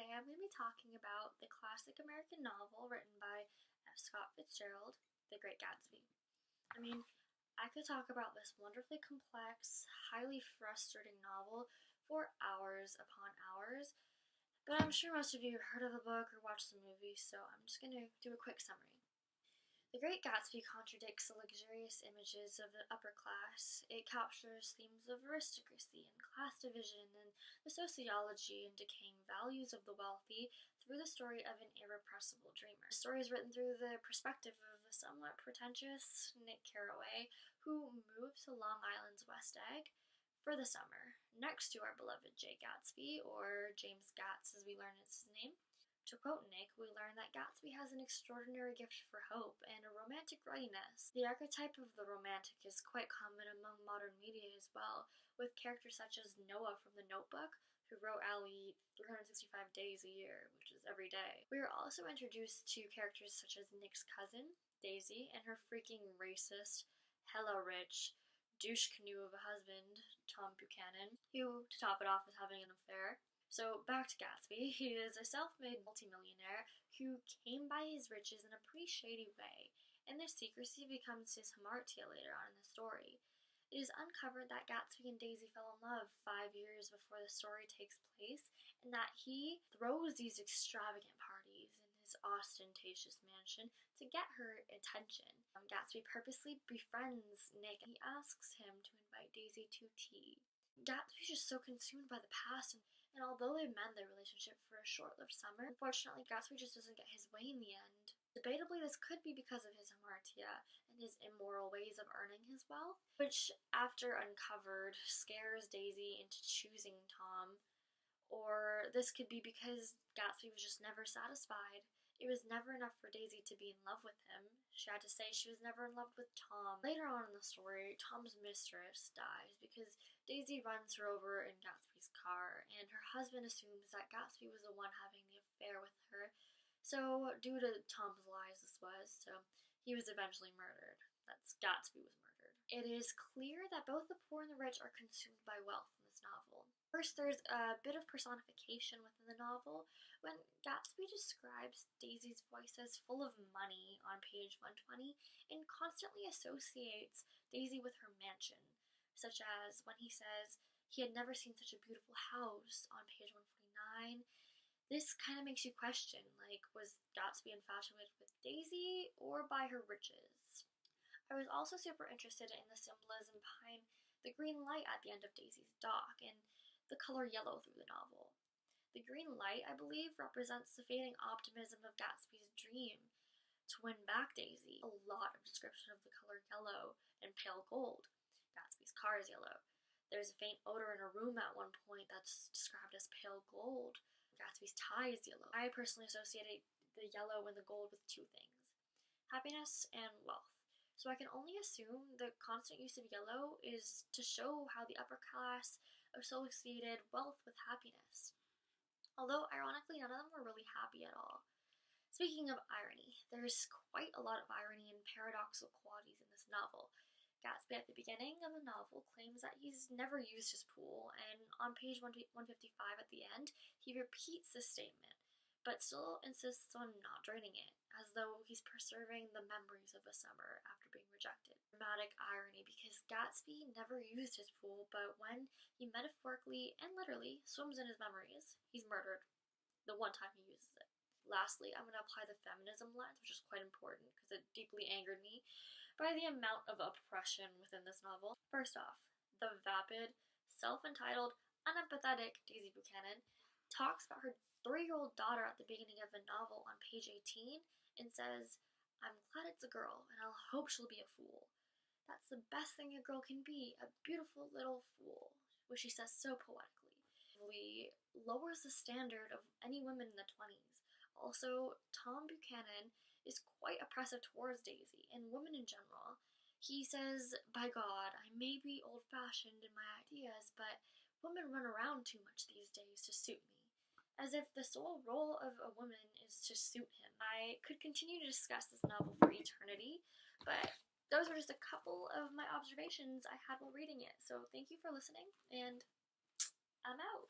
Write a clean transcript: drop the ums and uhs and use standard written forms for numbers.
Today I'm going to be talking about the classic American novel written by F. Scott Fitzgerald, The Great Gatsby. I could talk about this wonderfully complex, highly frustrating novel for hours upon hours, but I'm sure most of you have heard of the book or watched the movie, so I'm just going to do a quick summary. The Great Gatsby contradicts the luxurious images of the upper class. It captures themes of aristocracy and class division and the sociology and decaying values of the wealthy through the story of an irrepressible dreamer. The story is written through the perspective of the somewhat pretentious Nick Carraway, who moved to Long Island's West Egg for the summer, next to our beloved Jay Gatsby, or James Gatz as we learn is his name. To quote Nick, we learn that Gatsby has an extraordinary gift for hope and a romantic readiness. The archetype of the romantic is quite common among modern media as well, with characters such as Noah from The Notebook, who wrote Allie 365 days a year, which is every day. We are also introduced to characters such as Nick's cousin, Daisy, and her freaking racist, hella rich, douche canoe of a husband, Tom Buchanan, who, to top it off, is having an affair. So back to Gatsby. He is a self-made multimillionaire who came by his riches in a pretty shady way, and this secrecy becomes his hamartia later on in the story. It is uncovered that Gatsby and Daisy fell in love 5 years before the story takes place, and that he throws these extravagant parties in his ostentatious mansion to get her attention. Gatsby purposely befriends Nick, and he asks him to invite Daisy to tea. Gatsby's just so consumed by the past, and although they mend their relationship for a short-lived summer, unfortunately Gatsby just doesn't get his way in the end. Debatably, this could be because of his hamartia and his immoral ways of earning his wealth, which, after uncovered, scares Daisy into choosing Tom. Or this could be because Gatsby was just never satisfied. It was never enough for Daisy to be in love with him. She had to say she was never in love with Tom. Later on in the story, Tom's mistress dies because Daisy runs her over in Gatsby's car, and her husband assumes that Gatsby was the one having the affair with her. So, due to Tom's lies, he was eventually murdered. Gatsby was murdered. It is clear that both the poor and the rich are consumed by wealth in this novel. First, there's a bit of personification within the novel when Gatsby describes Daisy's voice as full of money on page 120 and constantly associates Daisy with her mansion, such as when he says he had never seen such a beautiful house on page 149. This kind of makes you question, was Gatsby infatuated with Daisy or by her riches? I was also super interested in the symbolism behind the green light at the end of Daisy's dock and the color yellow through the novel. The green light, I believe, represents the fading optimism of Gatsby's dream to win back Daisy. A lot of description of the color yellow and pale gold. Gatsby's car is yellow. There's a faint odor in a room at one point that's described as pale gold. Gatsby's tie is yellow. I personally associate the yellow and the gold with two things: happiness and wealth. So I can only assume the constant use of yellow is to show how the upper class associated wealth with happiness. Although, ironically, none of them were really happy at all. Speaking of irony, there's quite a lot of irony and paradoxical qualities in this novel. Gatsby at the beginning of the novel claims that he's never used his pool, and on page 155 at the end, he repeats this statement, but still insists on not draining it, as though he's preserving the memories of a summer after being rejected. Dramatic irony, because Gatsby never used his pool, but when he metaphorically and literally swims in his memories, he's murdered the one time he uses it. Lastly, I'm going to apply the feminism lens, which is quite important because it deeply angered me by the amount of oppression within this novel. First off, the vapid, self-entitled, unempathetic Daisy Buchanan talks about her 3-year-old daughter at the beginning of the novel on page 18 and says, "I'm glad it's a girl, and I'll hope she'll be a fool. That's the best thing a girl can be, a beautiful little fool," which she says so poetically. It lowers the standard of any women in the 20s. Also, Tom Buchanan is quite oppressive towards Daisy, and women in general. He says, "By God, I may be old-fashioned in my ideas, but women run around too much these days to suit me," as if the sole role of a woman is to suit him. I could continue to discuss this novel for eternity, but those were just a couple of my observations I had while reading it. So thank you for listening, and I'm out.